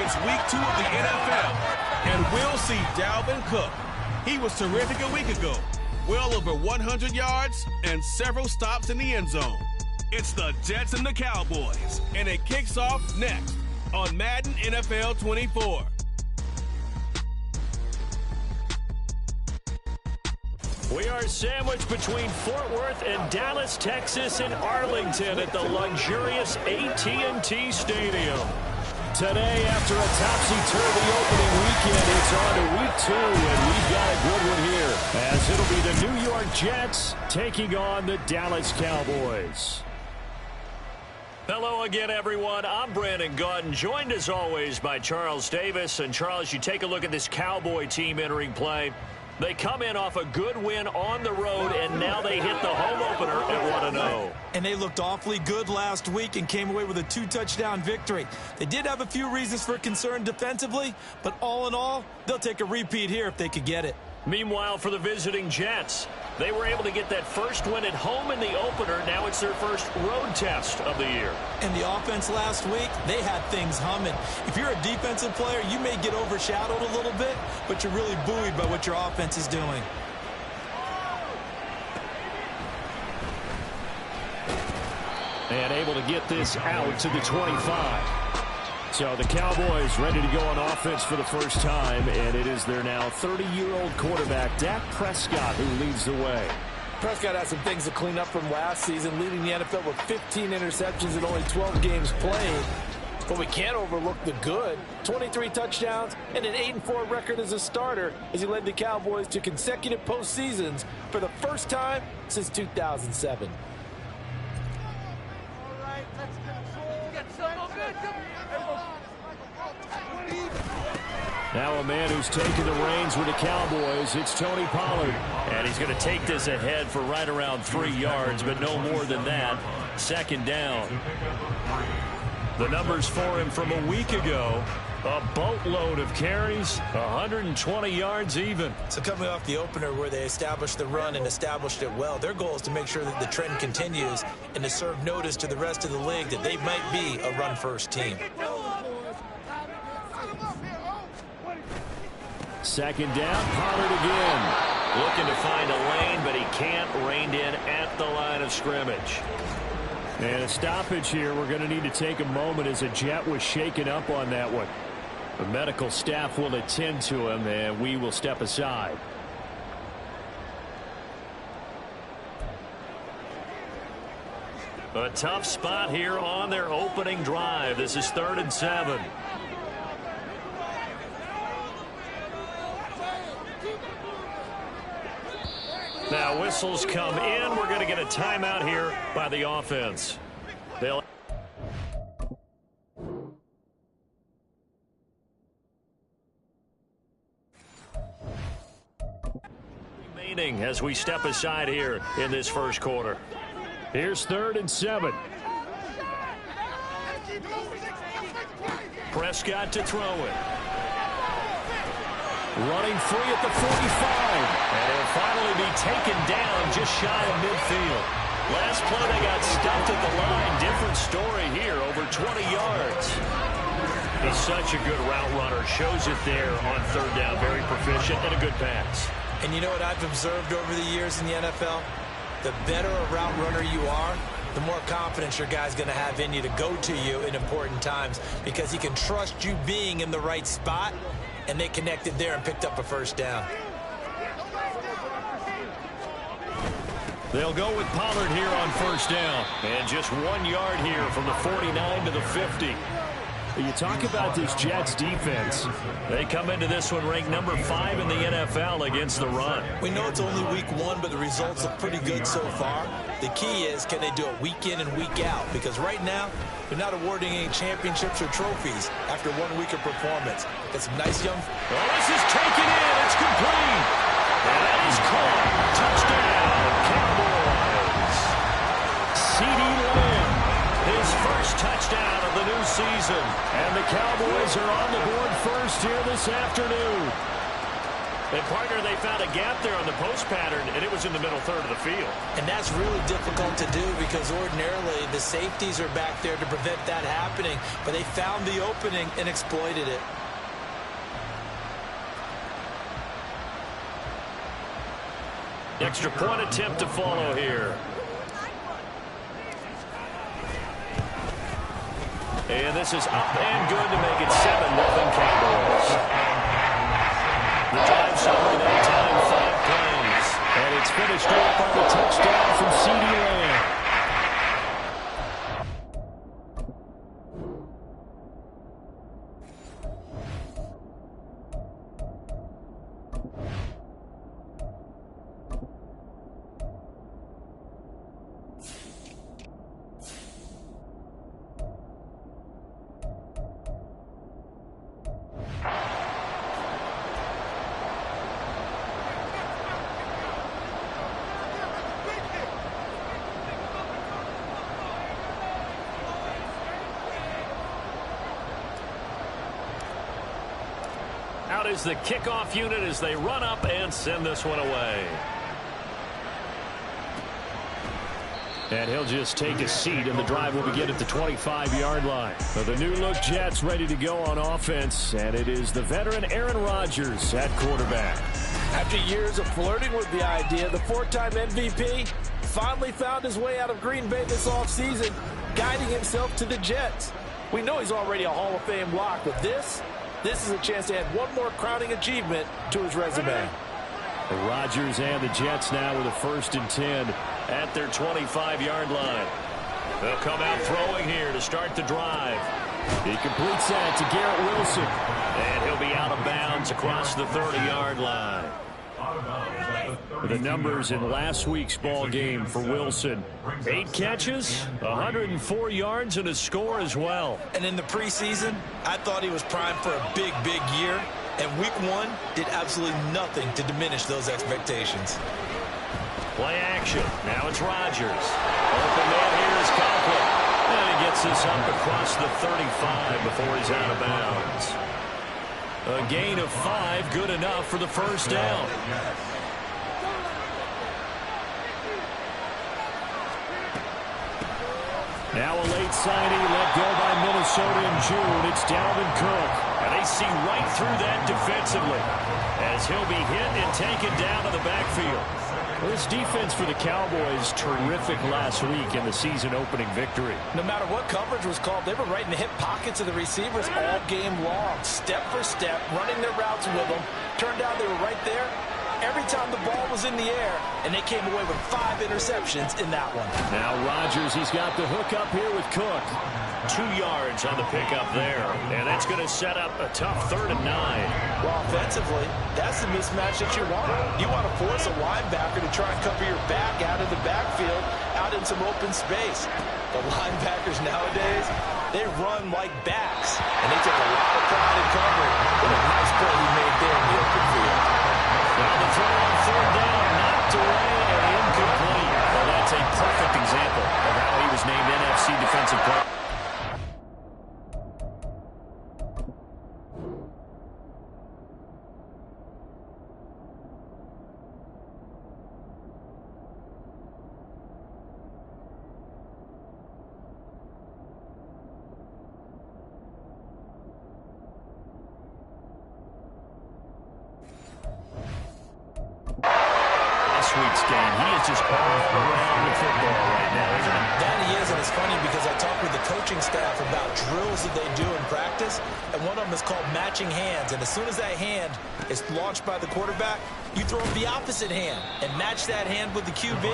It's week 2 of the NFL, and we'll see Dalvin Cook. He was terrific a week ago. Well over 100 yards and several stops in the end zone. It's the Jets and the Cowboys, and it kicks off next on Madden NFL 24. We are sandwiched between Fort Worth and Dallas, Texas, and Arlington at the luxurious AT&T Stadium. Today, after a topsy-turvy opening weekend, it's on to week 2, and we've got a good one here, as it'll be the New York Jets taking on the Dallas Cowboys. Hello again, everyone. I'm Brandon Gautin, joined as always by Charles Davis. And Charles, you take a look at this Cowboy team entering play. They come in off a good win on the road, and now they hit the home opener at 1-0. And they looked awfully good last week and came away with a 2-touchdown victory. They did have a few reasons for concern defensively, but all in all, they'll take a repeat here if they could get it. Meanwhile, for the visiting Jets, they were able to get that first win at home in the opener. Now it's their first road test of the year. And the offense last week, they had things humming. If you're a defensive player, you may get overshadowed a little bit, but you're really buoyed by what your offense is doing. And able to get this out to the 25. So the Cowboys ready to go on offense for the first time, and it is their now 30-year-old quarterback, Dak Prescott, who leads the way. Prescott has some things to clean up from last season, leading the NFL with 15 interceptions in only 12 games played. But we can't overlook the good. 23 touchdowns and an 8-4 record as a starter as he led the Cowboys to consecutive postseasons for the first time since 2007. Now a man who's taken the reins with the Cowboys, it's Tony Pollard. And he's going to take this ahead for right around 3 yards, but no more than that. Second down. The numbers for him from a week ago, a boatload of carries, 120 yards even. So coming off the opener where they established the run and established it well, their goal is to make sure that the trend continues and to serve notice to the rest of the league that they might be a run-first team. Second down, Pollard again. Looking to find a lane, but he can't. Reined in at the line of scrimmage. And a stoppage here. We're going to need to take a moment as a Jet was shaken up on that one. The medical staff will attend to him, and we will step aside. A tough spot here on their opening drive. This is 3rd and 7. Now whistles come in. We're going to get a timeout here by the offense. They'll remaining as we step aside here in this first quarter. Here's 3rd and 7. Prescott to throw it. Running free at the 45. And he'll finally be taken down just shy of midfield. Last play they got stuffed at the line. Different story here, over 20 yards. He's such a good route runner. Shows it there on 3rd down. Very proficient and a good pass. And you know what I've observed over the years in the NFL? The better a route runner you are, the more confidence your guy's going to have in you to go to you in important times because he can trust you being in the right spot. And they connected there and picked up a first down. They'll go with Pollard here on 1st down. And just 1 yard here from the 49 to the 50. You talk about this Jets defense. They come into this one ranked number 5 in the NFL against the run. We know it's only week 1, but the results look pretty good so far. The key is, can they do it week in and week out? Because right now, they're not awarding any championships or trophies after 1 week of performance. Got some nice young... Well, this is taken in. It's complete. And that is caught. Touchdown, Cowboys. C.D. Lamb, his first touchdown of the new season. And the Cowboys are on the board first here this afternoon. And partner, they found a gap there on the post pattern, and it was in the middle third of the field. And that's really difficult to do because ordinarily the safeties are back there to prevent that happening. But they found the opening and exploited it. Extra point attempt to follow here. And this is up and good to make it 7-0 Cowboys. The drive summary that time, 5 plays. And it's finished off by the touchdown from CeeDee Lamb. Out is the kickoff unit as they run up and send this one away. And he'll just take a seat, and the drive will begin at the 25-yard line. So the new-look Jets ready to go on offense, and it is the veteran Aaron Rodgers at quarterback. After years of flirting with the idea, the 4-time MVP finally found his way out of Green Bay this offseason, guiding himself to the Jets. We know he's already a Hall of Fame lock, but this is a chance to add one more crowning achievement to his resume. Rodgers and the Jets now with a 1st and 10 at their 25-yard line. They'll come out throwing here to start the drive. He completes that to Garrett Wilson. And he'll be out of bounds across the 30-yard line. The numbers in last week's ball game for Wilson. 8 catches, 104 yards, and a score as well. And in the preseason, I thought he was primed for a big, big year. And week 1 did absolutely nothing to diminish those expectations. Play action. Now it's Rodgers. Open man here is Conklin. And he gets this up across the 35 before he's out of bounds. A gain of 5, good enough for the first down. Now a late signing let go by Minnesota in June. It's Dalvin Cook. And they see right through that defensively as he'll be hit and taken down to the backfield. Well, this defense for the Cowboys, terrific last week in the season-opening victory. No matter what coverage was called, they were right in the hip pockets of the receivers all game long, step for step, running their routes with them. Turned out they were right there every time the ball was in the air, and they came away with 5 interceptions in that one. Now Rodgers, he's got the hook up here with Cook. 2 yards on the pickup there, and that's going to set up a tough 3rd and 9. Well, offensively, that's the mismatch that you want. You want to force a linebacker to try and cover your back out of the backfield, out in some open space. The linebackers nowadays, they run like backs, and they take a lot of pride in covering. What a nice play he made there in the open field. Now the throw on 3rd down, knocked away and incomplete. Well, that's a perfect example of how he was named NFC Defensive Player. Week's game. He is just all around the football right now, isn't he? That he is, and it's funny because I talked with the coaching staff about drills that they do in practice, and one of them is called matching hands. And as soon as that hand is launched by the quarterback, you throw the opposite hand and match that hand with the QB,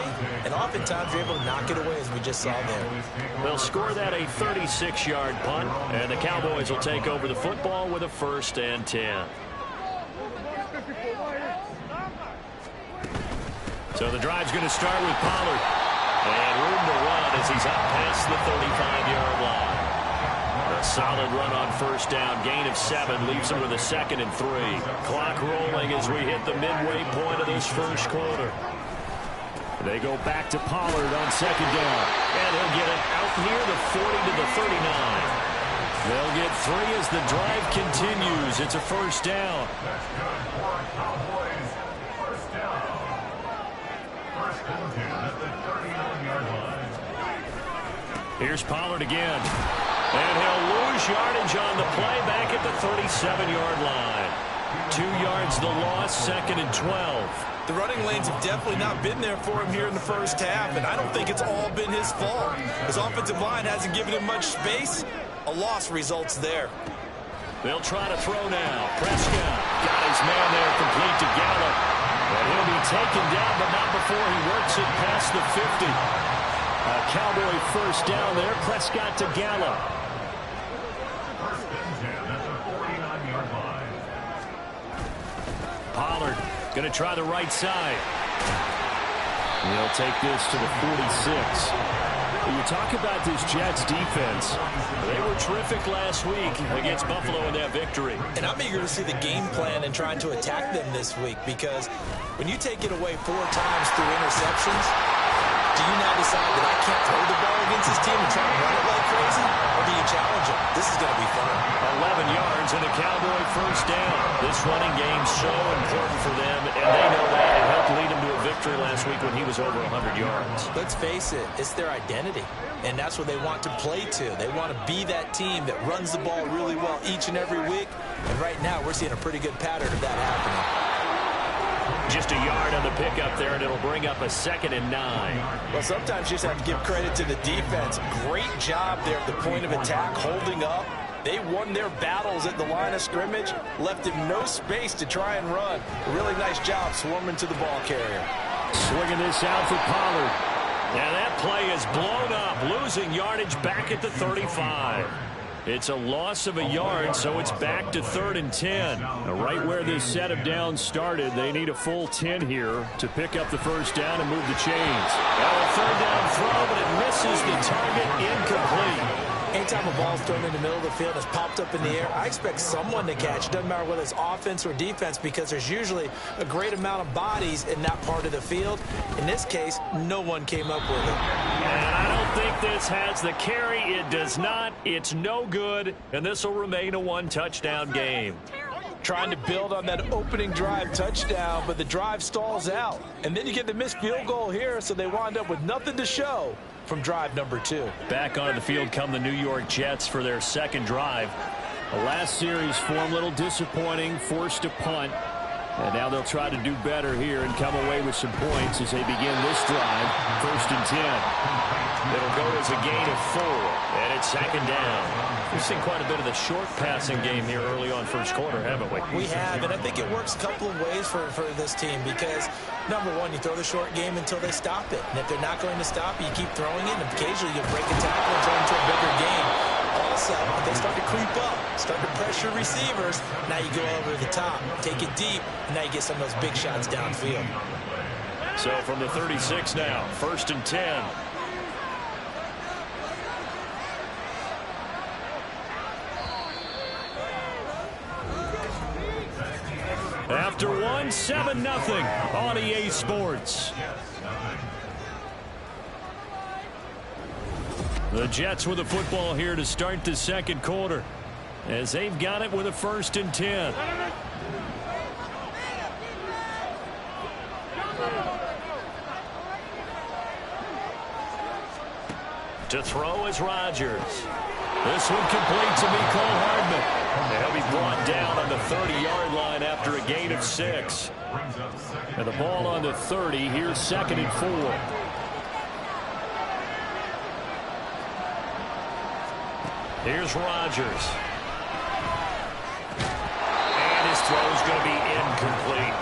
and oftentimes you're able to knock it away, as we just saw there. They'll score that a 36-yard punt, and the Cowboys will take over the football with a 1st and 10. So the drive's going to start with Pollard. And room to run as he's up past the 35-yard line. A solid run on 1st down. Gain of 7 leaves him with a 2nd and 3. Clock rolling as we hit the midway point of this first quarter. They go back to Pollard on 2nd down. And he'll get it out near the 40 to the 39. They'll get 3 as the drive continues. It's a 1st down. Here's Pollard again. And he'll lose yardage on the play back at the 37-yard line. 2 yards the loss, 2nd and 12. The running lanes have definitely not been there for him here in the first half, and I don't think it's all been his fault. His offensive line hasn't given him much space. A loss results there. They'll try to throw now. Prescott got his man there, complete to Gallup. And he'll be taken down, but not before he works it past the 50. A Cowboy first down there. Prescott to Gallup. Pollard going to try the right side. He'll take this to the 46. You talk about this Jets defense. They were terrific last week against Buffalo in that victory. And I'm eager to see the game plan and trying to attack them this week, because when you take it away 4 times through interceptions, do you now decide that I can't throw the ball against this team and try to run it like crazy? Or do you challenge them? This is going to be fun. 11 yards and a Cowboy first down. This running game's so important for them, and they know that. It helped lead them to a victory last week when he was over 100 yards. Let's face it, it's their identity, and that's what they want to play to. They want to be that team that runs the ball really well each and every week, and right now we're seeing a pretty good pattern of that happening. Just a yard on the pickup there, and it'll bring up a 2nd and 9. Well, sometimes you just have to give credit to the defense. Great job there at the point of attack, holding up. They won their battles at the line of scrimmage, left him no space to try and run. A really nice job swarming to the ball carrier. Swinging this out for Pollard. And that play is blown up, losing yardage back at the 35. It's a loss of a yard, so it's back to 3rd and 10. Right where this set of downs started, they need a full 10 here to pick up the first down and move the chains. Now a 3rd down throw, but it misses the target, incomplete. Anytime a ball's thrown in the middle of the field and it's popped up in the air, I expect someone to catch. It doesn't matter whether it's offense or defense, because there's usually a great amount of bodies in that part of the field. In this case, no one came up with it. And I don't think this has the carry. It does not. It's no good, and this will remain a 1-touchdown game. Trying to build on that opening drive touchdown, but the drive stalls out. And then you get the missed field goal here, so they wind up with nothing to show from drive number 2. Back onto the field come the New York Jets for their 2nd drive. The last series for them, a little disappointing, forced to punt. And now they'll try to do better here and come away with some points as they begin this drive. 1st and 10. It'll go as a gain of 4, and it's 2nd down. We've seen quite a bit of the short passing game here early on first quarter, haven't we? We have, and I think it works a couple of ways for this team, because, number one, you throw the short game until they stop it. And if they're not going to stop it, you keep throwing it, and occasionally you break a tackle and turn into a bigger game. Also, if they start to creep up, start to pressure receivers, now you go over the top, take it deep, and now you get some of those big shots downfield. So from the 36 now, 1st and 10. After 1, 7-0 on EA Sports. The Jets with the football here to start the 2nd quarter, as they've got it with a 1st and 10. To throw is Rodgers. This one complete to Mecole Hardman. And he'll be brought down on the 30-yard line after a gain of 6. And the ball on the 30. Here's 2nd and 4. Here's Rodgers. And his throw is going to be incomplete.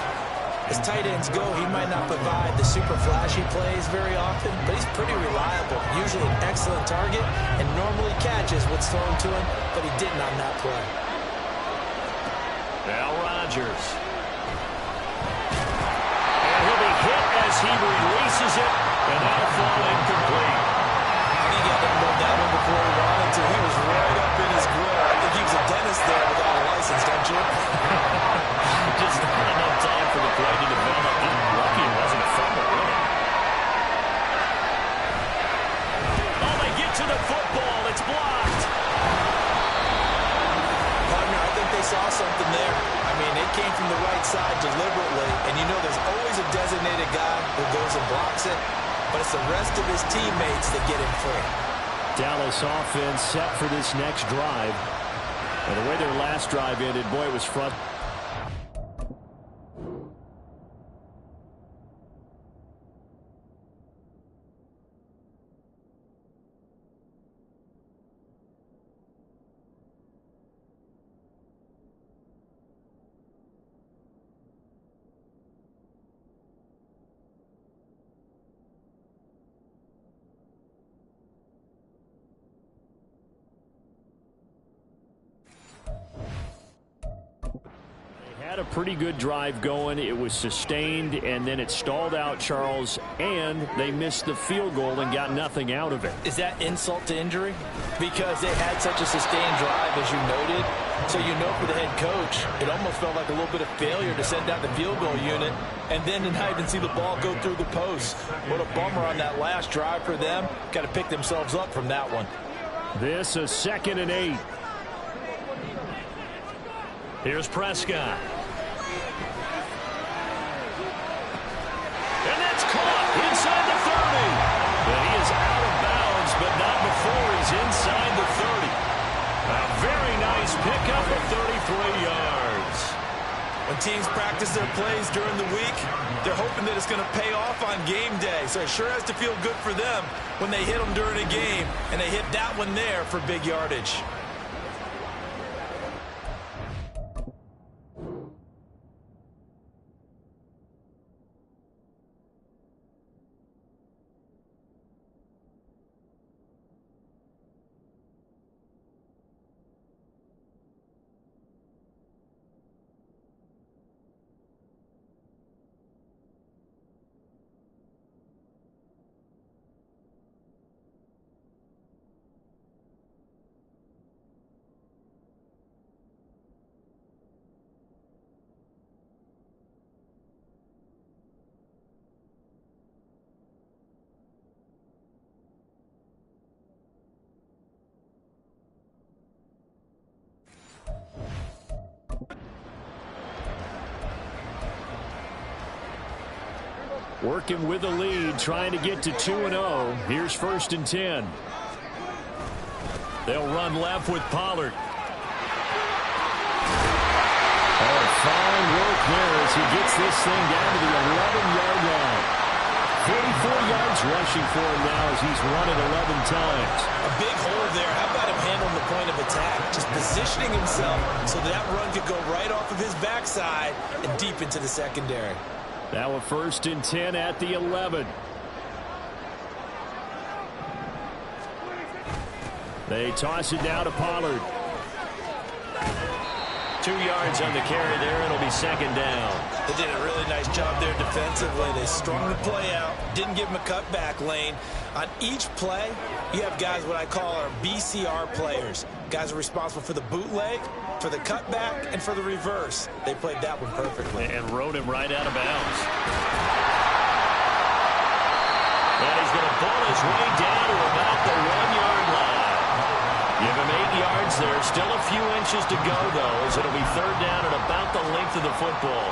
As tight ends go, he might not provide the super flashy plays very often, but he's pretty reliable. Usually an excellent target, and normally catches what's thrown to him, but he didn't on that play. Now Rodgers. And he'll be hit as he releases it, and that'll fall incomplete. I think he had to move that one before he wanted to. He was right up in his grill. I think he was a dentist there without a license, don't you? Just not enough time for the play to develop. Lucky it wasn't a fumble, really. Oh, they get to the football. It's blocked. Partner, I think they saw something there. I I mean, they came from the right side deliberately, and you know there's always a designated guy who goes and blocks it, but it's the rest of his teammates that get him free. Dallas offense set for this next drive. And the way their last drive ended, boy, it was frustrating. Had a pretty good drive going. It was sustained, and then it stalled out, Charles, and they missed the field goal and got nothing out of it. Is that insult to injury? Because they had such a sustained drive, as you noted. So you know for the head coach, it almost felt like a little bit of failure to send out the field goal unit and then to not even see the ball go through the post. What a bummer on that last drive for them. Got to pick themselves up from that one. This is 2nd and 8. Here's Prescott. And that's caught inside the 30. But he is out of bounds, but not before he's inside the 30. A very nice pickup of 33 yards. When teams practice their plays during the week, they're hoping that it's going to pay off on game day. So it sure has to feel good for them when they hit them during a game, and they hit that one there for big yardage. Working with the lead, trying to get to 2-0. Here's 1st and 10. They'll run left with Pollard. Oh, fine work there as he gets this thing down to the 11-yard line. 44 yards rushing for him now as he's run it 11 times. A big hole there. How about him handling the point of attack? Just positioning himself so that run could go right off of his backside and deep into the secondary. Now a 1st and 10 at the 11. They toss it now to Pollard. 2 yards on the carry there. It'll be 2nd down. They did a really nice job there defensively. They strung the play out, didn't give him a cutback lane. On each play, you have guys what I call our BCR players. Guys are responsible for the bootleg, for the cutback, and for the reverse. They played that one perfectly. And rode him right out of bounds. And he's going to pull his way down to about the 1-yard line. Give him 8 yards there. Still a few inches to go, though, as it'll be 3rd down at about the length of the football.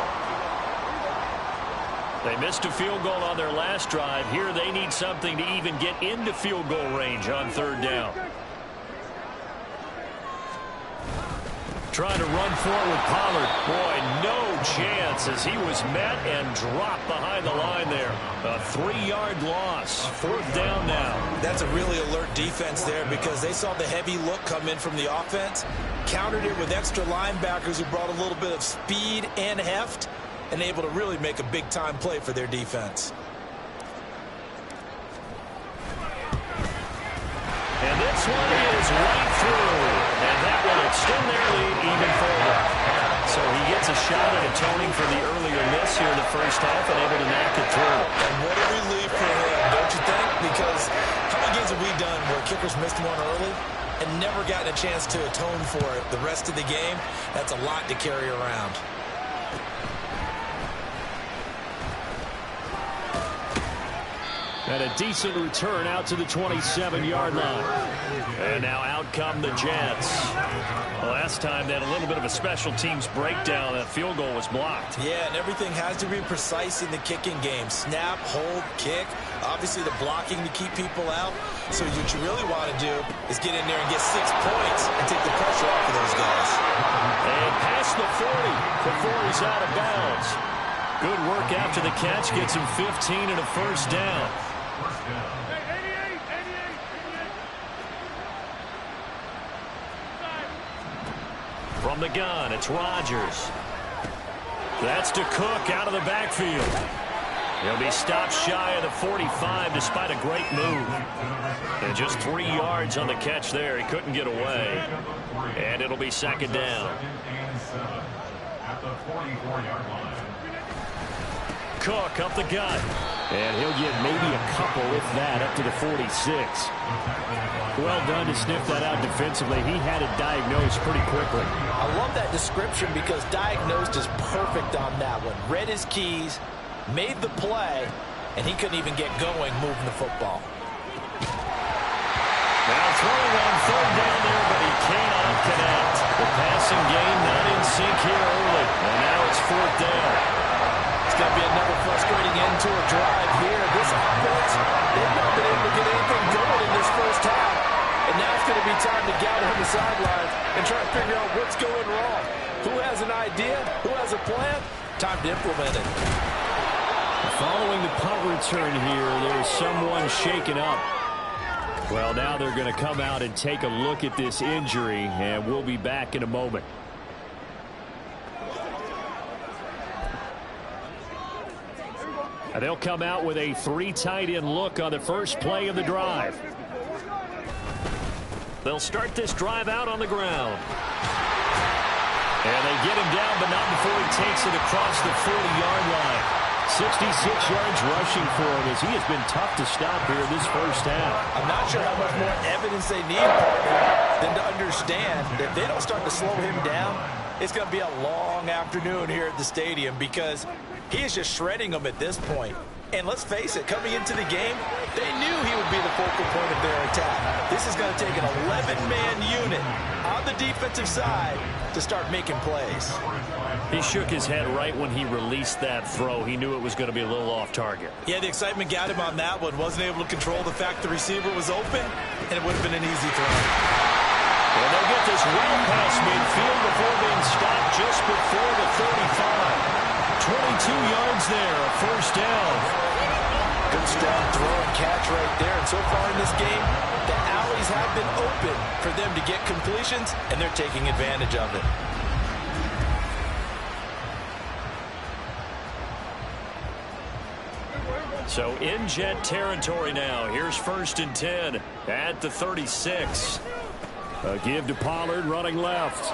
They missed a field goal on their last drive. Here they need something to even get into field goal range on 3rd down. Trying to run for it with Pollard. Boy, no chance as he was met and dropped behind the line there. A 3-yard loss. 4th down now. That's a really alert defense there because they saw the heavy look come in from the offense, countered it with extra linebackers who brought a little bit of speed and heft, and able to really make a big-time play for their defense. And this one is right through. And that will extend their lead even further. So he gets a shot at atoning for the earlier miss here in the first half and able to knock it through. And what a relief for him, don't you think? Because how many games have we done where kickers missed one early and never gotten a chance to atone for it the rest of the game? That's a lot to carry around. And a decent return out to the 27-yard line. And now out come the Jets. Last time they had a little bit of a special teams breakdown. That field goal was blocked. Yeah, and everything has to be precise in the kicking game. Snap, hold, kick. Obviously the blocking to keep people out. So what you really want to do is get in there and get 6 points and take the pressure off of those guys. And past the 40 before he's out of bounds. Good work after the catch. Gets him 15 and a first down. From the gun, it's Rodgers. That's to Cook out of the backfield. He'll be stopped shy of the 45 despite a great move. And just 3 yards on the catch there. He couldn't get away. And it'll be second down. Cook up the gut. And he'll get maybe a couple, if that, up to the 46. Well done to sniff that out defensively. He had it diagnosed pretty quickly. I love that description because diagnosed is perfect on that one. Read his keys, made the play, and he couldn't even get going moving the football. Now throwing on third down there, but he cannot connect. The passing game not in sync here early. And now it's fourth down. It's going to be another frustrating end to a drive here. This offense, they've not been able to get anything going in this first half. And now it's going to be time to gather on the sidelines and try to figure out what's going wrong. Who has an idea? Who has a plan? Time to implement it. Following the punt return here, there's someone shaken up. Well, now they're going to come out and take a look at this injury, and we'll be back in a moment. And they'll come out with a 3 tight end look on the first play of the drive. They'll start this drive out on the ground. And they get him down, but not before he takes it across the 40-yard line. 66 yards rushing for him as he has been tough to stop here this first half. I'm not sure how much more evidence they need than to understand that if they don't start to slow him down, it's going to be a long afternoon here at the stadium because he is just shredding them at this point. And let's face it, coming into the game, they knew he would be the focal point of their attack. This is going to take an 11-man unit on the defensive side to start making plays. He shook his head right when he released that throw. He knew it was going to be a little off target. Yeah, the excitement got him on that one. Wasn't able to control the fact the receiver was open, and it would have been an easy throw. And they'll get this well past midfield before being stopped just before the 35. 22 yards there, a first down. Good strong throw and catch right there. And so far in this game, the alleys have been open for them to get completions, and they're taking advantage of it. So in Jet territory now. Here's 1st and 10 at the 36. A give to Pollard running left.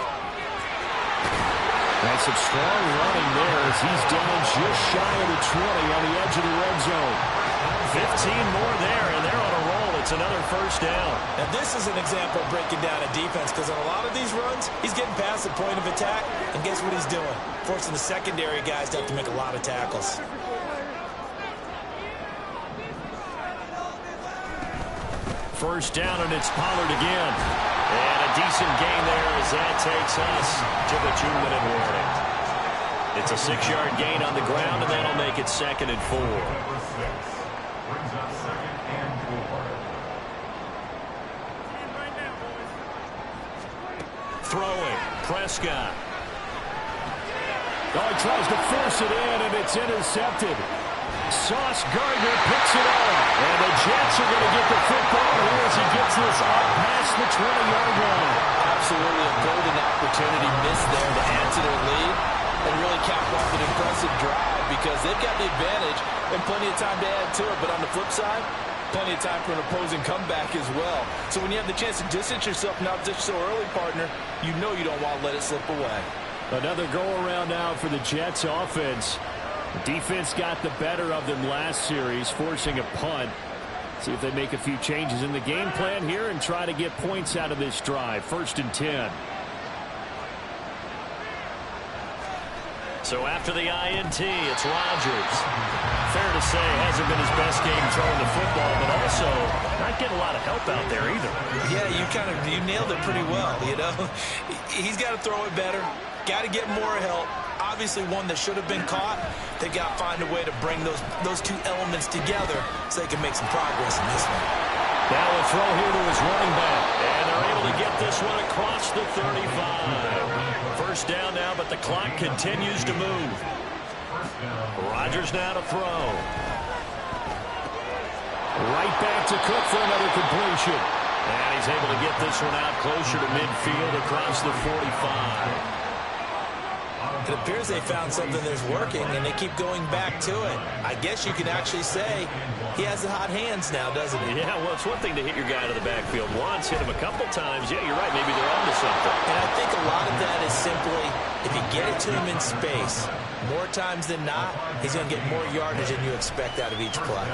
And some strong running there as he's down just shy of the 20 on the edge of the red zone. 15 more there, and they're on a roll. It's another first down. Now this is an example of breaking down a defense because on a lot of these runs, he's getting past the point of attack, and guess what he's doing? Forcing the secondary guys to have to make a lot of tackles. First down, and it's Pollard again. And a decent gain there as that takes us to the 2-minute warning. It's a 6-yard gain on the ground, and that'll make it 2nd and 4. Throwing, Prescott. Oh, he tries to force it in, and it's intercepted. Sauce Gardner picks it up. And the Jets are going to get the football here as he gets this up past the 20-yard line. Absolutely a golden opportunity missed there to add to their lead and really cap off an impressive drive because they've got the advantage and plenty of time to add to it. But on the flip side, plenty of time for an opposing comeback as well. So when you have the chance to distance yourself not just so early, partner, you know you don't want to let it slip away. Another go-around now for the Jets offense. The defense got the better of them last series, forcing a punt. See if they make a few changes in the game plan here and try to get points out of this drive. 1st and 10. So after the INT, it's Rodgers. fair to say hasn't been his best game throwing the football, but also not getting a lot of help out there either. Yeah, you nailed it pretty well, you know. He's got to throw it better, got to get more help. Obviously one that should have been caught. They've got to find a way to bring those two elements together so they can make some progress in this one. Now a throw here to his running back, and they're able to get this one across the 35. First down now, but the clock continues to move. Rodgers now to throw. Right back to Cook for another completion. And he's able to get this one out closer to midfield across the 45. It appears they found something that's working, and they keep going back to it. I guess you can actually say he has the hot hands now, doesn't he? Yeah, well, it's one thing to hit your guy out of the backfield once, hit him a couple times. Yeah, you're right. Maybe they're onto something. And I think a lot of that is simply if you get it to him in space, more times than not, he's going to get more yardage than you expect out of each play.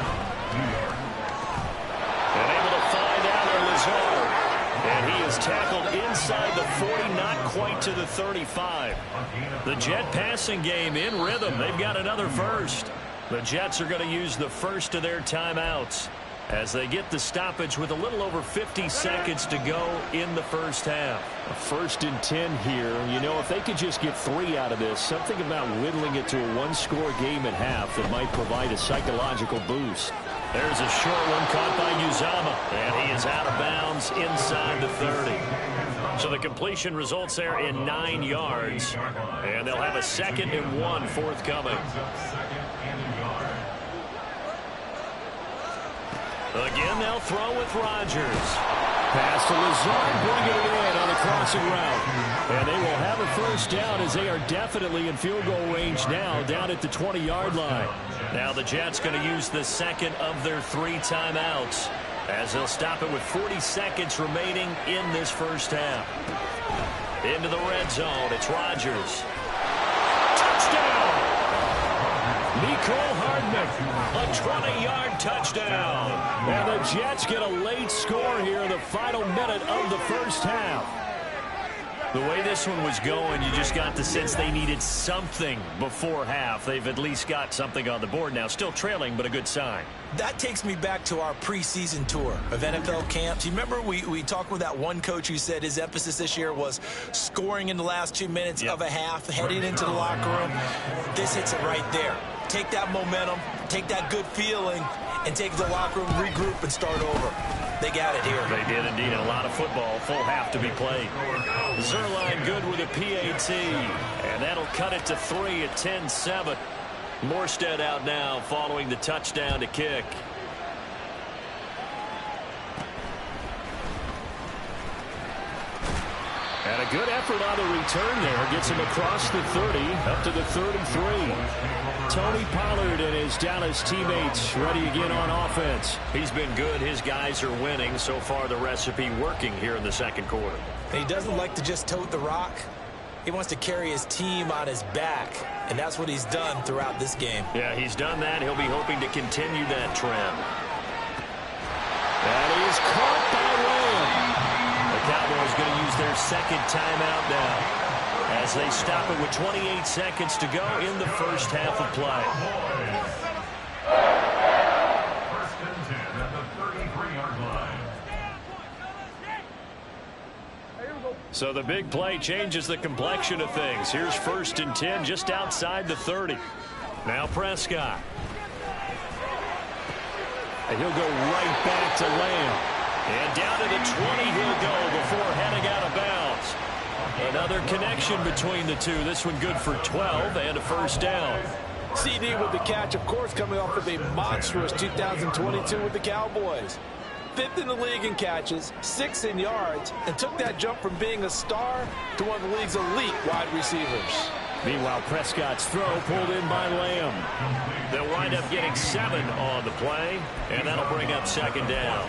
And able to find Allen Lazard. And he is tackled inside the 40, not quite to the 35. The Jet passing game in rhythm. They've got another first. The Jets are going to use the first of their timeouts as they get the stoppage with a little over 50 seconds to go in the first half. A 1st and 10 here. You know, if they could just get 3 out of this, something about whittling it to a one-score game at half that might provide a psychological boost. There's a short one caught by Uzama, and he is out of bounds inside the 30. So the completion results there in 9 yards, and they'll have a 2nd and 1 forthcoming. Again, they'll throw with Rodgers. Pass to Lazard, bringing it in on a crossing route. And they will have a first down as they are definitely in field goal range now, down at the 20-yard line. Now the Jets going to use the second of their 3 timeouts as they'll stop it with 40 seconds remaining in this first half. Into the red zone, it's Rodgers. Touchdown! Nicole Hardman, a 20-yard touchdown. And the Jets get a late score here in the final minute of the first half. The way this one was going, you just got the sense they needed something before half. They've at least got something on the board now. Still trailing, but a good sign. That takes me back to our preseason tour of NFL camps. You remember we talked with that one coach who said his emphasis this year was scoring in the last 2 minutes of a half, heading into the locker room. This hits it right there. Take that momentum, take that good feeling, and take the locker room, regroup, and start over. They got it here. They did indeed. A lot of football, full half to be played. Zerline good with a PAT, and that'll cut it to 3 at 10-7. Morstead out now following the touchdown to kick. And a good effort on the return there. Gets him across the 30, up to the 33. Tony Pollard and his Dallas teammates ready again on offense. He's been good. His guys are winning. So far, the recipe working here in the second quarter. And he doesn't like to just tote the rock. He wants to carry his team on his back, and that's what he's done throughout this game. Yeah, he's done that. He'll be hoping to continue that trend. And he is caught by Lamb. The Cowboys going to use their second timeout now as they stop it with 28 seconds to go in the first half of play. First and 10 at the 33-yard line. So the big play changes the complexion of things. Here's 1st and 10 just outside the 30. Now Prescott. And he'll go right back to Lamb. And down to the 20 he'll go before heading out of bounds. Another connection between the two. This one good for 12 and a first down. CD with the catch, of course, coming off of a monstrous 2022 with the Cowboys. 5th in the league in catches, 6th in yards, and took that jump from being a star to one of the league's elite wide receivers. Meanwhile, Prescott's throw pulled in by Lamb. They'll wind up getting 7 on the play, and that'll bring up second down.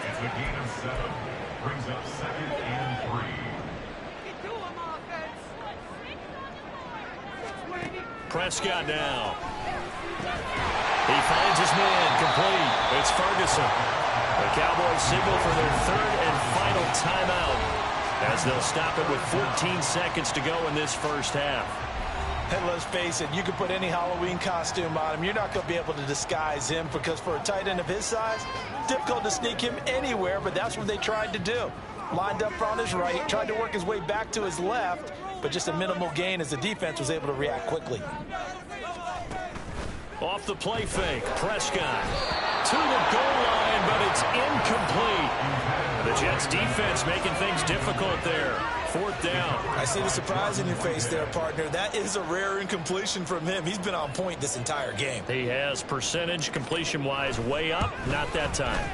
It's a gain of 7. Brings up 2nd and 3. Prescott now. He finds his man complete. It's Ferguson. The Cowboys signal for their 3rd and final timeout as they'll stop it with 14 seconds to go in this first half. And let's face it, you can put any Halloween costume on him. You're not going to be able to disguise him because for a tight end of his size, difficult to sneak him anywhere, but that's what they tried to do. Lined up on his right, tried to work his way back to his left, but just a minimal gain as the defense was able to react quickly. Off the play fake, Prescott to the goal line, but it's incomplete. The Jets defense making things difficult there. 4th down. I see the surprise in your face there, partner. That is a rare incompletion from him. He's been on point this entire game. He has percentage completion-wise way up, not that time.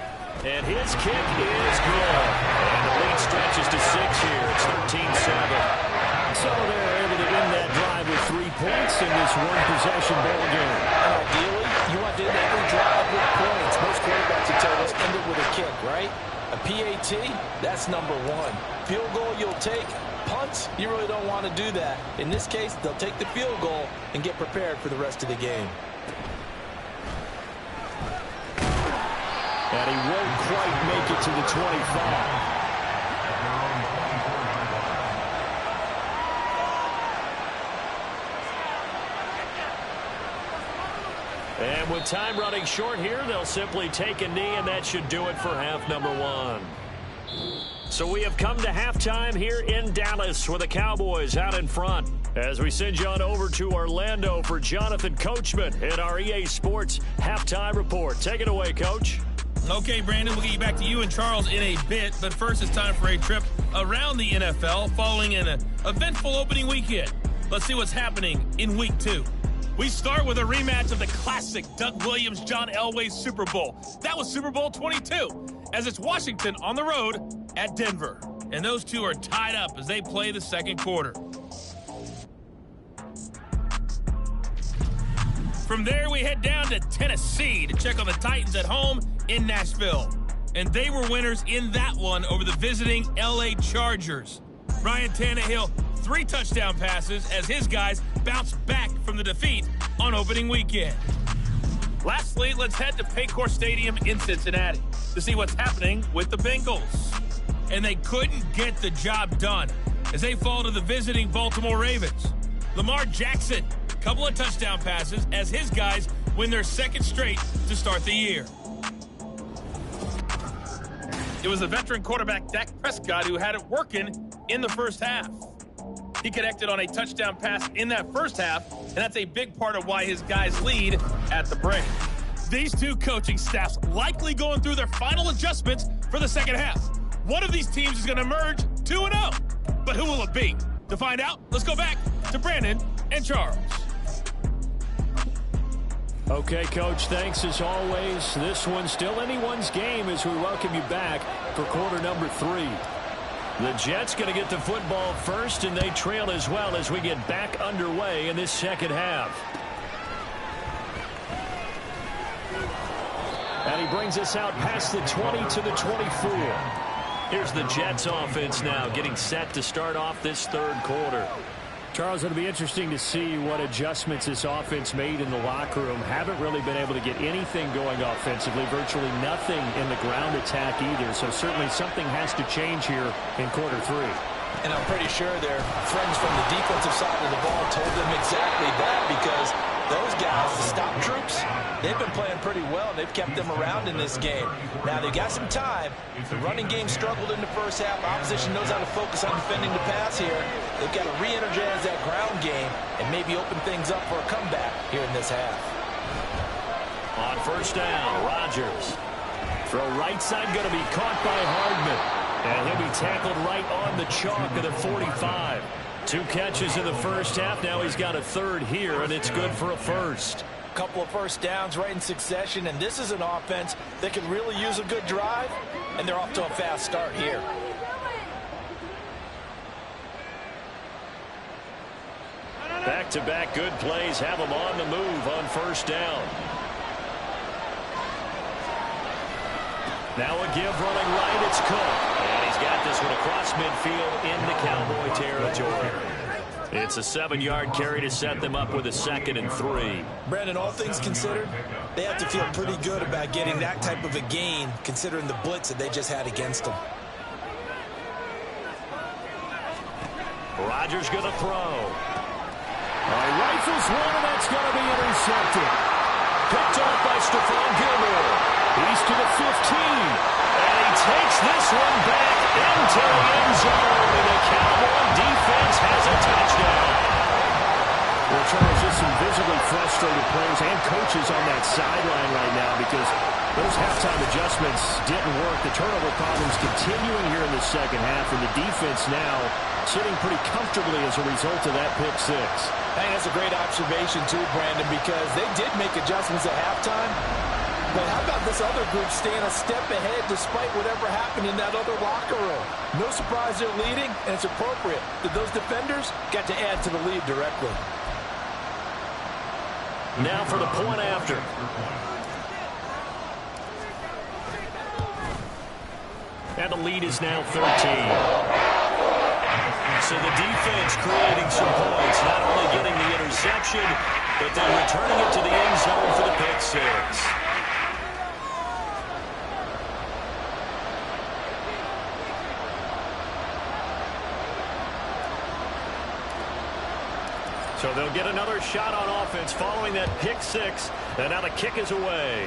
And his kick is good. And the lead stretches to 6 here. It's 13-7. So they're able to end that drive with 3 points in this one-possession ball game. And ideally, you want to end every drive with points. Most quarterbacks would tell us end it with a kick, right? A PAT, that's number 1. Field goal you'll take. Punts, you really don't want to do that. In this case, they'll take the field goal and get prepared for the rest of the game. And he won't quite make it to the 25. And with time running short here, they'll simply take a knee, and that should do it for half number 1. So we have come to halftime here in Dallas with the Cowboys out in front. As we send you on over to Orlando for Jonathan Coachman in our EA Sports Halftime Report. Take it away, Coach. Okay, Brandon, we'll get you back to you and Charles in a bit, but first it's time for a trip around the NFL following an eventful opening weekend. Let's see what's happening in Week 2. We start with a rematch of the classic Doug Williams-John Elway Super Bowl. That was Super Bowl 22, as it's Washington on the road at Denver. And those two are tied up as they play the second quarter. From there, we head down to Tennessee to check on the Titans at home in Nashville. And they were winners in that one over the visiting LA Chargers. Ryan Tannehill, 3 touchdown passes as his guys bounce back from the defeat on opening weekend. Lastly, let's head to Paycor Stadium in Cincinnati to see what's happening with the Bengals. And they couldn't get the job done as they fall to the visiting Baltimore Ravens. Lamar Jackson, couple of touchdown passes as his guys win their second straight to start the year. It was the veteran quarterback Dak Prescott who had it working in the first half. He connected on a touchdown pass in that first half, and that's a big part of why his guys lead at the break. These two coaching staffs likely going through their final adjustments for the second half. One of these teams is going to emerge 2-0, but who will it be? To find out, let's go back to Brandon and Charles. Okay, Coach, thanks as always. This one's still anyone's game as we welcome you back for quarter number 3. The Jets going to get the football first, and they trail as well as we get back underway in this second half. And he brings us out past the 20 to the 24. Here's the Jets offense now getting set to start off this third quarter. Charles, it'll be interesting to see what adjustments this offense made in the locker room. Haven't really been able to get anything going offensively, virtually nothing in the ground attack either. So certainly something has to change here in quarter 3. And I'm pretty sure their friends from the defensive side of the ball told them exactly that, because those guys, the stop troops, they've been playing pretty well. They've kept them around in this game. Now, they've got some time. The running game struggled in the first half. Opposition knows how to focus on defending the pass here. They've got to re-energize that ground game and maybe open things up for a comeback here in this half. On first down, Rodgers. Throw right side going to be caught by Hardman. And he'll be tackled right on the chalk of the 45. 2 catches in the first half. Now he's got a third here, and it's good for a first. Couple of first downs right in succession, and this is an offense that could really use a good drive, and they're off to a fast start here. Back-to-back good plays have them on the move on first down. Now a give running right, it's Cook. And he's got this one across midfield into Cowboy territory. It's a 7-yard carry to set them up with a 2nd and 3. Brandon, all things considered, they have to feel pretty good about getting that type of a gain, considering the blitz that they just had against them. Rodgers going to throw. He rifles one, and that's going to be intercepted. Picked off by Stephon Gilmore. He's to the 15. And he takes this one back into the end zone. And the Cowboy defense has a touchdown. Well, Charles, just some visibly frustrated players and coaches on that sideline right now because those halftime adjustments didn't work. The turnover problems continuing here in the second half, and the defense now sitting pretty comfortably as a result of that pick six. Hey, that's a great observation too, Brandon, because they did make adjustments at halftime. But how about this other group staying a step ahead despite whatever happened in that other locker room? No surprise they're leading, and it's appropriate that those defenders got to add to the lead directly. Now for the point after. And the lead is now 13. So the defense creating some points, not only getting the interception, but then returning it to the end zone for the pick six. So they'll get another shot on offense following that pick six. And now the kick is away.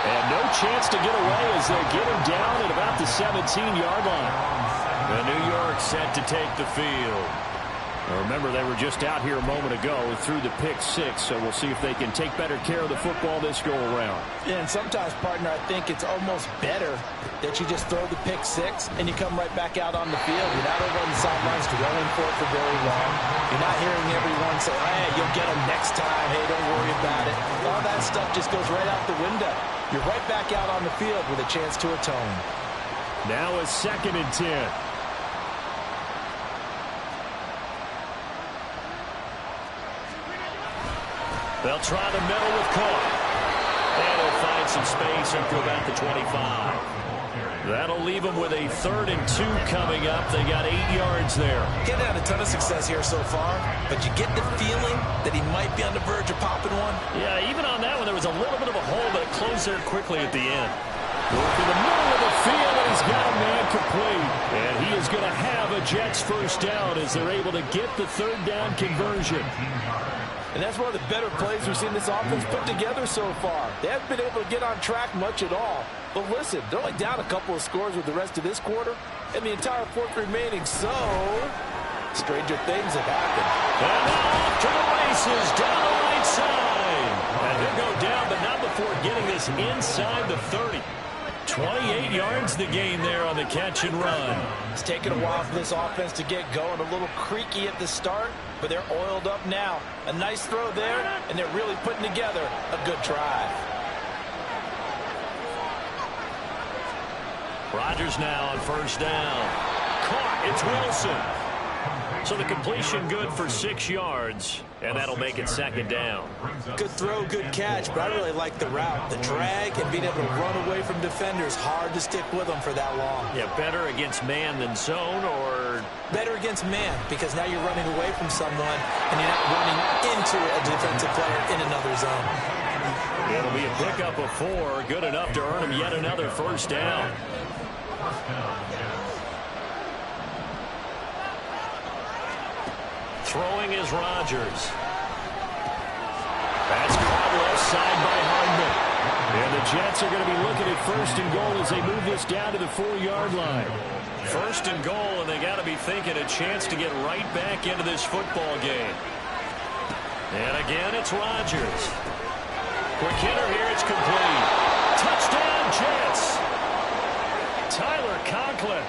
And no chance to get away as they get him down at about the 17-yard line. And New York set to take the field. Now remember, they were just out here a moment ago through the pick six, so we'll see if they can take better care of the football this go-around. Yeah, and sometimes, partner, I think it's almost better that you just throw the pick six and you come right back out on the field. You're not over on the sidelines dwelling for it for very long. You're not hearing everyone say, hey, you'll get them next time. Hey, don't worry about it. All that stuff just goes right out the window. You're right back out on the field with a chance to atone. Now a 2nd and 10. They'll try the middle with Cook. And he'll find some space up to about the 25. That'll leave them with a 3rd and 2 coming up. They got 8 yards there. Getting had a ton of success here so far, but you get the feeling that he might be on the verge of popping one. Yeah, even on that one, there was a little bit of a hole, but it closed there quickly at the end. Going to the middle of the field, and he's got a man complete. And he is going to have a Jets first down as they're able to get the 3rd down conversion. And that's one of the better plays we've seen this offense put together so far. They haven't been able to get on track much at all. But listen, they're only down a couple of scores with the rest of this quarter and the entire 4th remaining. So, stranger things have happened. And now off to the races down the right side. And he'll go down, but not before getting this inside the 30. 28 yards the gain there on the catch and run. It's taken a while for this offense to get going. A little creaky at the start, but they're oiled up now. A nice throw there, and they're really putting together a good drive. Rodgers now on 1st down. Caught. It's Wilson. So the completion good for 6 yards, and that'll make it 2nd down. Good throw, good catch, but I really like the route. The drag and being able to run away from defenders. Hard to stick with them for that long. Yeah, better against man than zone, or? Better against man, because now you're running away from someone, and you're not running into a defensive player in another zone. It'll be a pickup of 4, good enough to earn him yet another 1st down. Throwing is Rodgers. That's caught left side by Hardman. And the Jets are going to be looking at 1st and goal as they move this down to the 4-yard line. 1st and goal, and they got to be thinking a chance to get right back into this football game. And again, it's Rodgers. Quick hitter here, it's complete. Touchdown, Jets. Tyler Conklin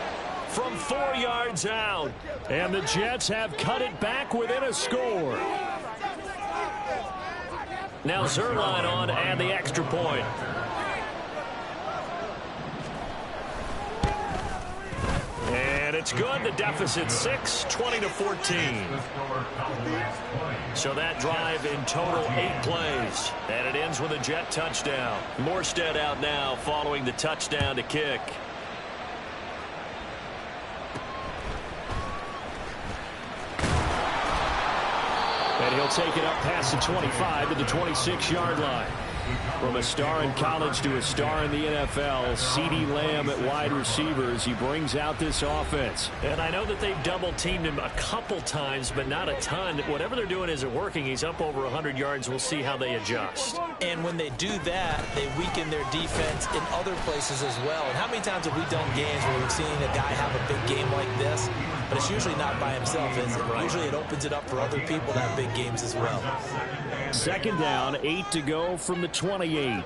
from 4 yards out. And the Jets have cut it back within a score. Now Zerline on to add the extra point. And it's good. The deficit 6, 20-14. So that drive in total 8 plays. And it ends with a Jet touchdown. Morstead out now following the touchdown to kick. And he'll take it up past the 25 to the 26-yard line. From a star in college to a star in the NFL, CeeDee Lamb at wide receivers. He brings out this offense. And I know that they've double-teamed him a couple times, but not a ton. Whatever they're doing isn't working. He's up over 100 yards. We'll see how they adjust. And when they do that, they weaken their defense in other places as well. And how many times have we done games where we've seen a guy have a big game like this? But it's usually not by himself, is it? Right. Usually it opens it up for other people to have big games as well. Second down, 8 to go from the 28.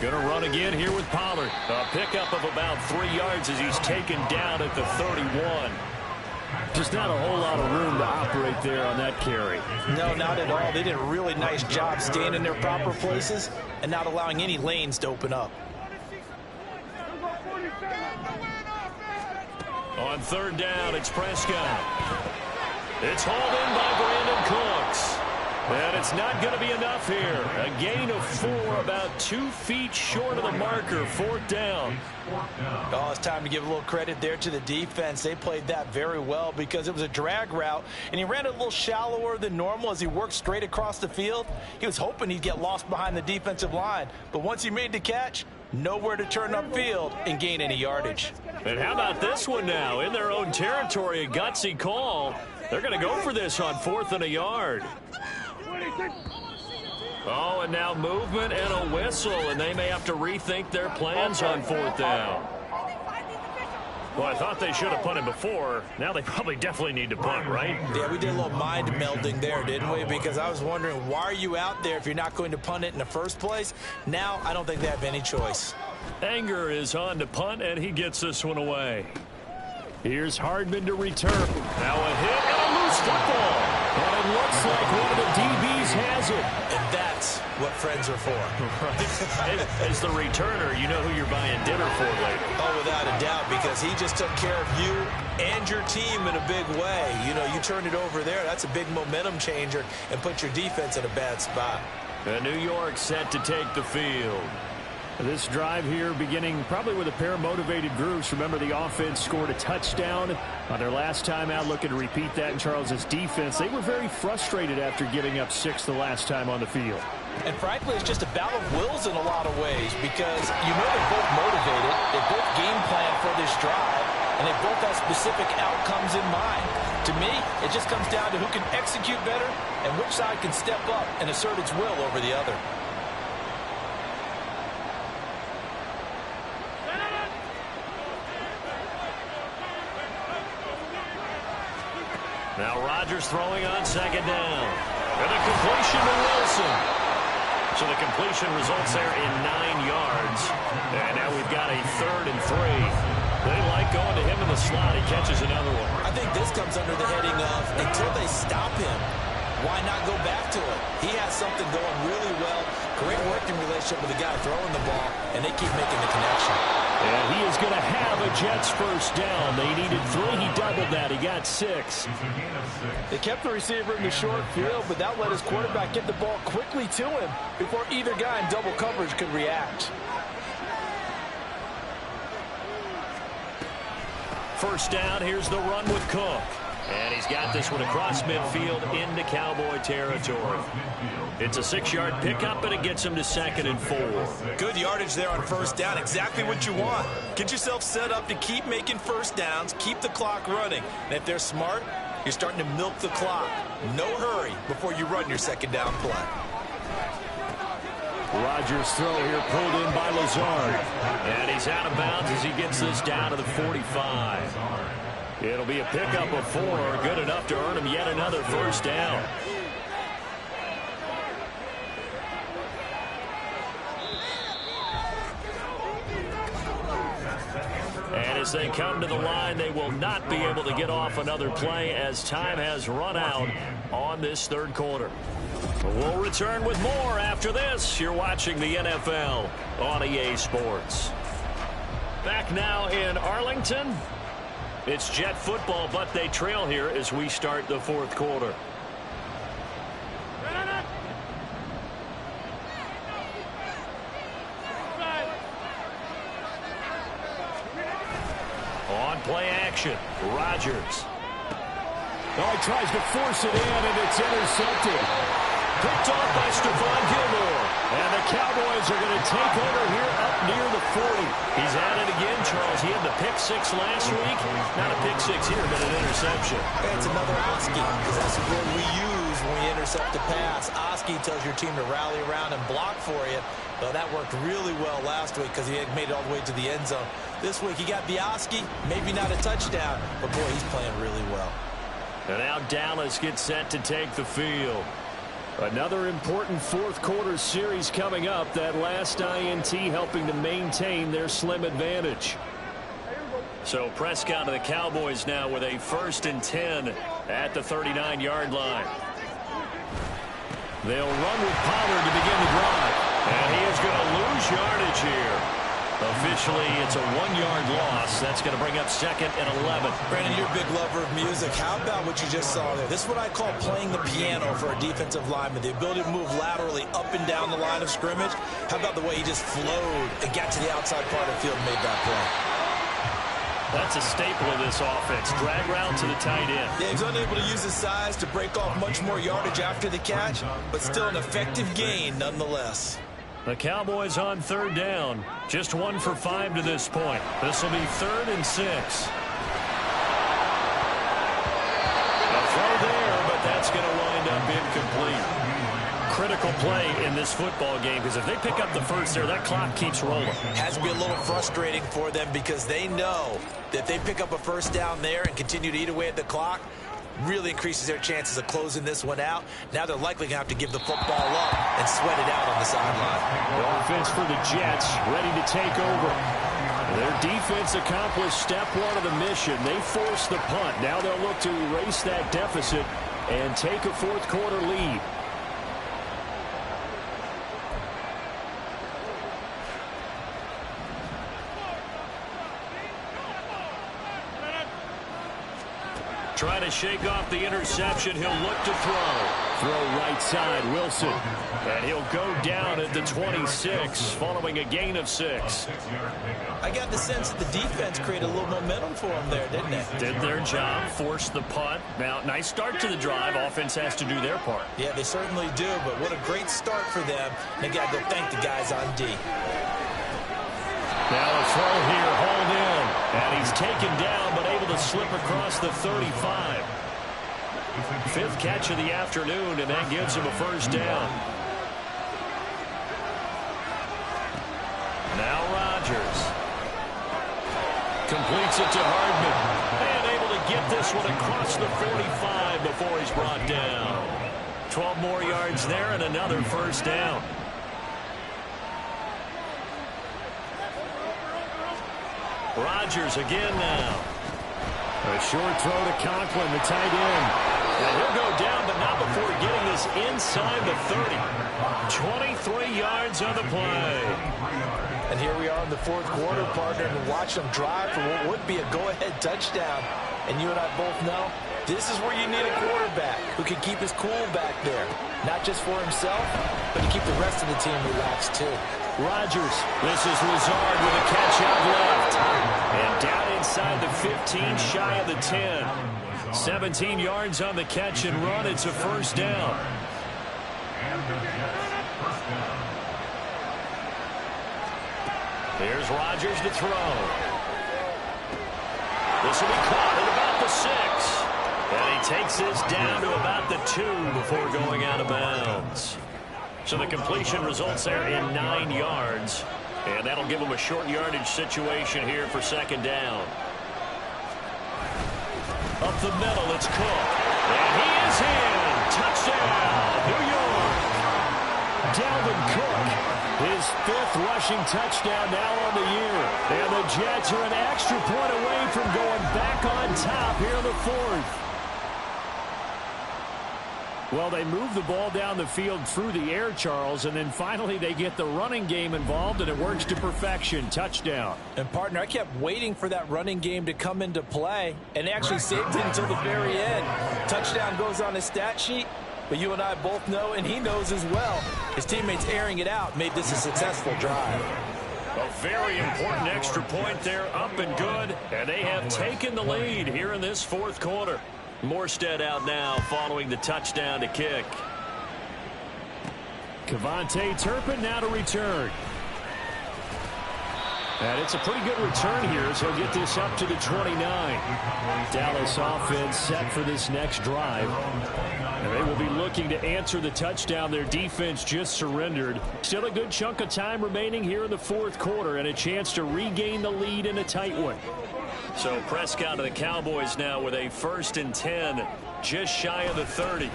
Gonna run again here with Pollard. A pickup of about 3 yards as he's taken down at the 31. Just not a whole lot of room to operate there on that carry. No, not at all. They did a really nice job staying in their proper places and not allowing any lanes to open up. On third down, it's Prescott. It's hauled in by Brandon Cooks. And it's not going to be enough here. A gain of 4, about 2 feet short of the marker. Fourth down. Oh, it's time to give a little credit there to the defense. They played that very well because it was a drag route, and he ran it a little shallower than normal as he worked straight across the field. He was hoping he'd get lost behind the defensive line, but once he made the catch, nowhere to turn upfield and gain any yardage. And how about this one now? In their own territory, a gutsy call. They're going to go for this on 4th and a yard. Oh, and now movement and a whistle, and they may have to rethink their plans on 4th down. Well, I thought they should have punted before. Now they probably definitely need to punt, right? Yeah, we did a little mind melding there, didn't we? Because I was wondering, why are you out there if you're not going to punt it in the first place? Now I don't think they have any choice. Anger is on to punt, and he gets this one away. Here's Hardman to return. Now a hit and a loose football. And it looks like one of the DBs has it. And that's what friends are for. Right. As the returner, you know who you're buying dinner for later. Oh, without a doubt, because he just took care of you and your team in a big way. You know, you turned it over there. That's a big momentum changer and put your defense in a bad spot. And New York set to take the field. This drive here beginning probably with a pair of motivated groups. Remember, the offense scored a touchdown on their last time out, looking to repeat that in Charles's defense. They were very frustrated after giving up 6 the last time on the field. And frankly, it's just a battle of wills in a lot of ways because you know they're both motivated, they both game plan for this drive, and they both have specific outcomes in mind. To me, it just comes down to who can execute better and which side can step up and assert its will over the other. Now Rodgers throwing on second down. And a completion to Wilson. So the completion results there in 9 yards. And now we've got a 3rd and 3. They like going to him in the slot. He catches another one. I think this comes under the heading of until they stop him, why not go back to it? He has something going really well. Great working relationship with the guy throwing the ball, and they keep making the connection. And he is going to have a Jets first down. They needed 3. He doubled that. He got 6. They kept the receiver in the short field, but that let his quarterback get the ball quickly to him before either guy in double coverage could react. First down, here's the run with Cook. And he's got this one across midfield into Cowboy territory. It's a 6-yard pickup, and it gets him to 2nd and 4. Good yardage there on first down. Exactly what you want. Get yourself set up to keep making first downs, keep the clock running. And if they're smart, you're starting to milk the clock. No hurry before you run your second down play. Rodgers' throw here pulled in by Lazard. And he's out of bounds as he gets this down to the 45. It'll be a pickup of 4, good enough to earn him yet another first down. And as they come to the line, they will not be able to get off another play as time has run out on this 3rd quarter. We'll return with more after this. You're watching the NFL on EA Sports. Back now in Arlington. It's Jet football, but they trail here as we start the 4th quarter. On play action, Rodgers. Oh, he tries to force it in, and it's intercepted. Picked off by Stephon Gilmore. And the Cowboys are going to take over here up near the 40. He's at it again, Charles. He had the pick six last week. Not a pick six here, but an interception. It's another Oski, because that's the word we use when we intercept a pass. Oski tells your team to rally around and block for you. Well, that worked really well last week because he had made it all the way to the end zone. This week he got Oski, maybe not a touchdown, but boy, he's playing really well. And now Dallas gets set to take the field. Another important fourth quarter series coming up. That last INT helping to maintain their slim advantage. So Prescott of the Cowboys now with a 1st and 10 at the 39-yard line. They'll run with Pollard to begin the drive. And he is going to lose yardage here. Officially, it's a 1-yard loss. That's going to bring up 2nd and 11. Brandon, you're a big lover of music. How about what you just saw there? This is what I call playing the piano for a defensive lineman. The ability to move laterally up and down the line of scrimmage. How about the way he just flowed and got to the outside part of the field and made that play? That's a staple of this offense. Drag route to the tight end. Yeah, he's unable to use his size to break off much more yardage after the catch, but still an effective gain nonetheless. The Cowboys on 3rd down. Just 1 for 5 to this point. This will be 3rd and 6. A throw there, but that's going to wind up incomplete. Critical play in this football game, because if they pick up the first there, that clock keeps rolling. Has to be a little frustrating for them because they know that if they pick up a first down there and continue to eat away at the clock, really increases their chances of closing this one out. Now they're likely going to have to give the football up and sweat it out on the sideline. The offense for the Jets ready to take over. Their defense accomplished step 1 of the mission. They forced the punt. Now they'll look to erase that deficit and take a fourth quarter lead. Trying to shake off the interception. He'll look to throw. Throw right side, Wilson. And he'll go down at the 26 following a gain of 6. I got the sense that the defense created a little momentum for them there, didn't they? Did their job, forced the punt. Now, nice start to the drive. Offense has to do their part. Yeah, they certainly do, but what a great start for them. They got to go thank the guys on D. Now a throw here, hauled in. And he's taken down, but able to slip across the 35. 5th catch of the afternoon, and that gives him a first down. Now Rodgers. Completes it to Hardman. And able to get this one across the 45 before he's brought down. 12 more yards there and another first down. Rodgers again now. A short throw to Conklin, the tight end. And he'll go down, but not before getting this inside the 30. 23 yards on the play. And here we are in the fourth quarter, partner, and watch them drive for what would be a go-ahead touchdown. And you and I both know this is where you need a quarterback who can keep his cool back there. Not just for himself, but to keep the rest of the team relaxed, too. Rodgers. This is Lazard with a catch out left. And down inside the 15, shy of the 10. 17 yards on the catch and run. It's a first down. Here's Rodgers to throw. This will be caught at about the 6. And he takes this down to about the 2 before going out of bounds. So the completion results there in 9 yards. And that'll give him a short yardage situation here for second down. Up the middle, it's Cook. And he is in. Touchdown, New York. Dalvin Cook, his 5th rushing touchdown now on the year. And the Jets are an extra point away from going back on top here in the 4th. Well, they move the ball down the field through the air, Charles, and then finally they get the running game involved, and it works to perfection. Touchdown. And, partner, I kept waiting for that running game to come into play, and actually saved it until the very end. Touchdown goes on his stat sheet, but you and I both know, and he knows as well, his teammates airing it out made this a successful drive. A very important extra point there, up and good, and they have taken the lead here in this fourth quarter. Morstead out now following the touchdown to kick. Kevontae Turpin now to return. And it's a pretty good return here, so he'll get this up to the 29. Dallas offense set for this next drive. And they will be looking to answer the touchdown their defense just surrendered. Still a good chunk of time remaining here in the fourth quarter and a chance to regain the lead in a tight one. So Prescott of the Cowboys now with a 1st and 10, just shy of the 30.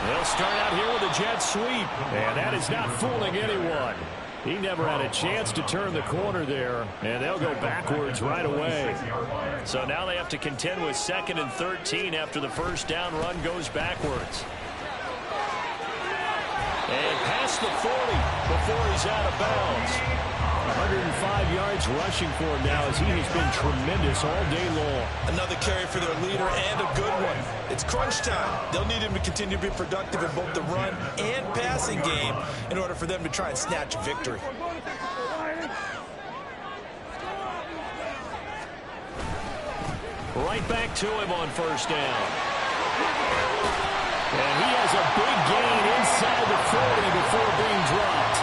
They'll start out here with a jet sweep, and that is not fooling anyone. He never had a chance to turn the corner there, and they'll go backwards right away. So now they have to contend with 2nd and 13 after the first down run goes backwards. And past the 40 before he's out of bounds. 105 yards rushing for him now as he has been tremendous all day long. Another carry for their leader and a good one. It's crunch time. They'll need him to continue to be productive in both the run and passing game in order for them to try and snatch a victory. Right back to him on first down. And he has a big gain inside the 40 before being dropped.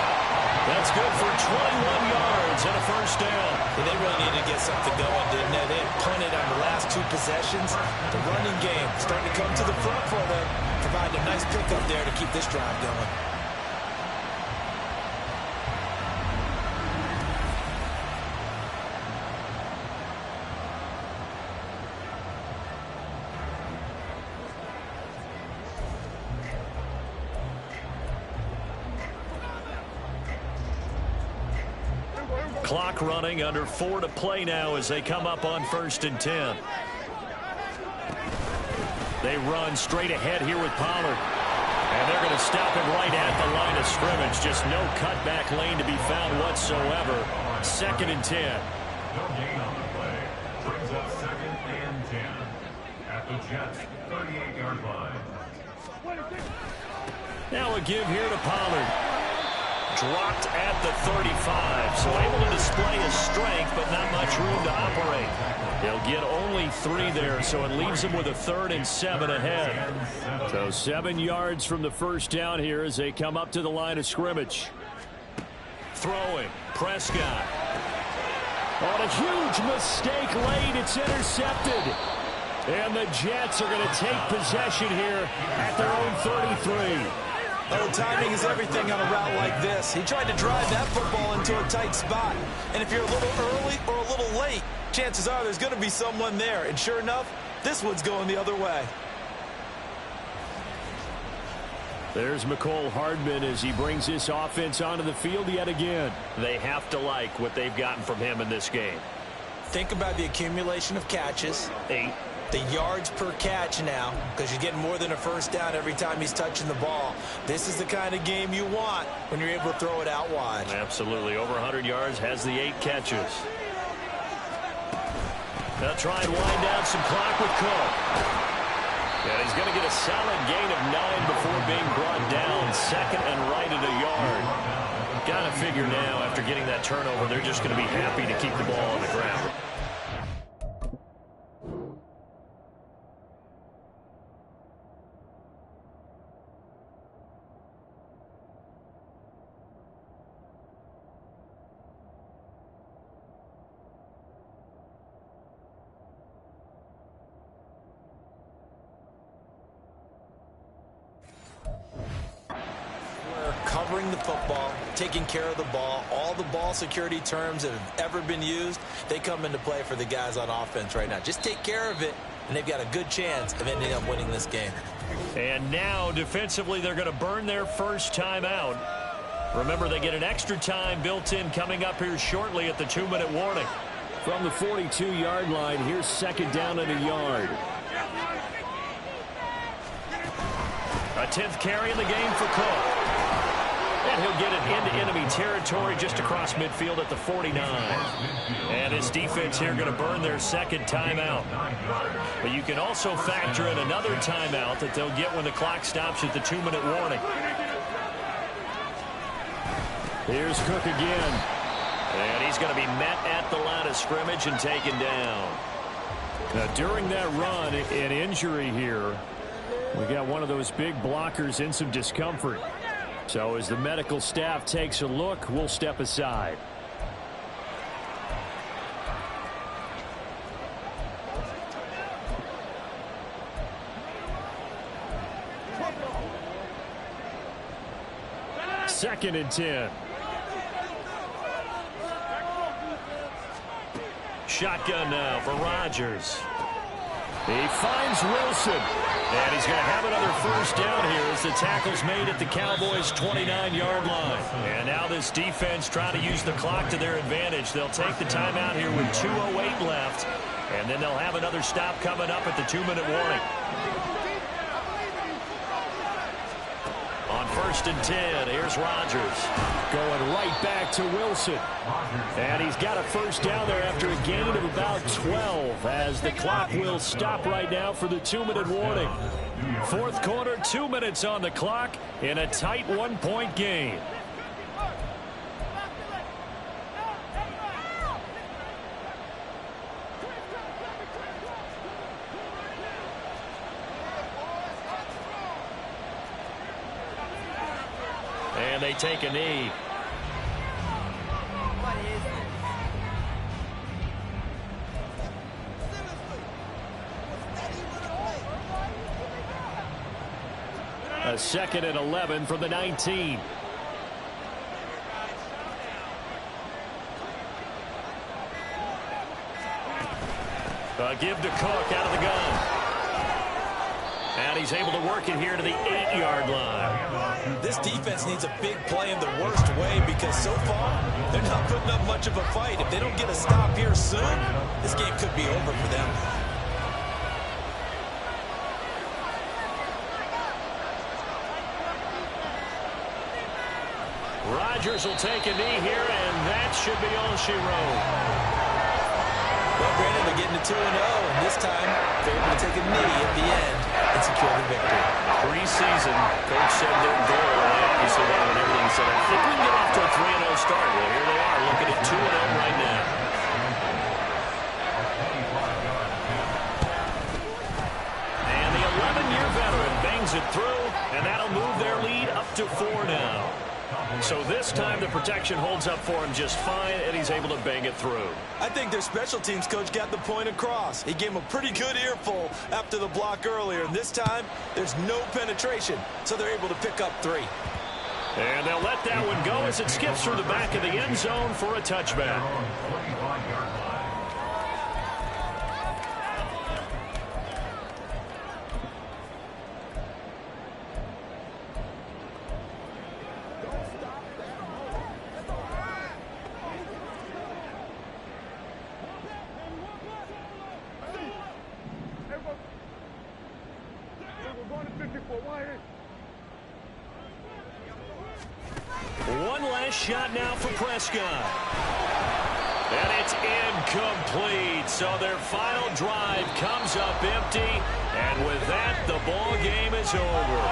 That's good for 21 yards and a first down. They really needed to get something going, didn't they? They had punted on the last 2 possessions. The running game starting to come to the front for them, providing a nice pickup there to keep this drive going. Clock running, under 4 to play now as they come up on 1st and 10. They run straight ahead here with Pollard. And they're going to stop him right at the line of scrimmage. Just no cutback lane to be found whatsoever. 2nd and 10. No gain on the play. Brings up 2nd and 10. At the Jets, 38-yard line. Now a give here to Pollard. Dropped at the 35, so able to display his strength, but not much room to operate. He'll get only 3 there, so it leaves him with a 3rd and 7 ahead. So 7 yards from the first down here as they come up to the line of scrimmage. Throwing, Prescott. On a huge mistake late, it's intercepted. And the Jets are going to take possession here at their own 33. Oh, timing is everything on a route like this. He tried to drive that football into a tight spot. And if you're a little early or a little late, chances are there's going to be someone there. And sure enough, this one's going the other way. There's McCole Hardman as he brings this offense onto the field yet again. They have to like what they've gotten from him in this game. Think about the accumulation of catches. 8. The yards per catch now, because you're getting more than a first down every time he's touching the ball. This is the kind of game you want when you're able to throw it out wide. Absolutely. Over 100 yards, has the 8 catches. They'll try and wind down some clock with Cook. And he's going to get a solid gain of 9 before being brought down. 2nd and right at a yard. Got to figure now, after getting that turnover, they're just going to be happy to keep the ball on the ground. Covering the football, taking care of the ball, all the ball security terms that have ever been used, they come into play for the guys on offense right now. Just take care of it, and they've got a good chance of ending up winning this game. And now, defensively, they're going to burn their first timeout. Remember, they get an extra time built in coming up here shortly at the 2-minute warning. From the 42-yard line, here's 2nd down and a yard. A 10th carry in the game for Cook. And he'll get it into enemy territory just across midfield at the 49. And his defense here going to burn their 2nd timeout. But you can also factor in another timeout that they'll get when the clock stops at the 2-minute warning. Here's Cook again. And he's going to be met at the line of scrimmage and taken down. Now, during that run, an injury here. We got one of those big blockers in some discomfort. So as the medical staff takes a look, we'll step aside. Second and 10. Shotgun now for Rodgers. He finds Wilson. And he's going to have another first down here as the tackle's made at the Cowboys' 29-yard line. And now this defense trying to use the clock to their advantage. They'll take the timeout here with 2:08 left. And then they'll have another stop coming up at the 2-minute warning. On first and 10, here's Rodgers. Going right back to Wilson. And he's got a first down there after a gain of about 12 as the clock will stop right now for the 2-minute warning. Fourth quarter, 2 minutes on the clock in a tight 1-point game. And they take a knee. A second and 11 from the 19. Give to Cook out of the gun. And he's able to work it here to the 8-yard line. This defense needs a big play in the worst way because so far they're not putting up much of a fight. If they don't get a stop here soon, this game could be over for them. Rodgers will take a knee here, and that should be all she wrote. Well, Brandon, they're getting to 2-0, and this time they're able to take a knee at the end and secure the victory. Preseason, coach said their goal, you said that when everything said, I think we can get off to a 3-0 start. Well, here they are, looking at 2-0 right now. And the 11-year veteran bangs it through, and that'll move their lead up to 4 now. So this time the protection holds up for him just fine, and he's able to bang it through. I think their special teams coach got the point across. He gave him a pretty good earful after the block earlier, and this time there's no penetration, so they're able to pick up 3. And they'll let that one go as it skips through the back of the end zone for a touchback. One last shot now for Prescott. And it's incomplete. So their final drive comes up empty. And with that, the ball game is over.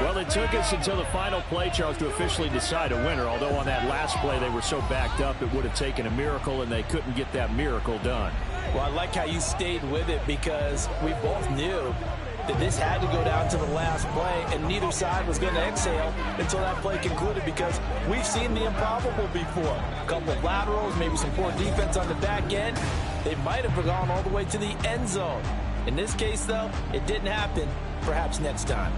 Well, it took us until the final play, Charles, to officially decide a winner. Although on that last play they were so backed up, it would have taken a miracle, and they couldn't get that miracle done. Well, I like how you stayed with it because we both knew that this had to go down to the last play, and neither side was going to exhale until that play concluded because we've seen the improbable before. A couple of laterals, maybe some poor defense on the back end. They might have gone all the way to the end zone. In this case, though, it didn't happen. Perhaps next time.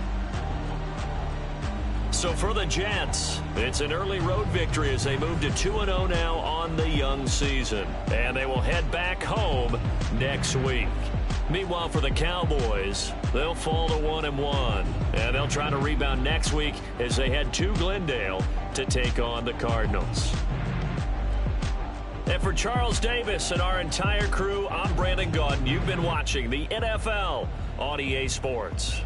So for the Jets, it's an early road victory as they move to 2-0 now on the young season. And they will head back home next week. Meanwhile, for the Cowboys, they'll fall to 1-1. And they'll try to rebound next week as they head to Glendale to take on the Cardinals. And for Charles Davis and our entire crew, I'm Brandon Gaudin. You've been watching the NFL on EA Sports.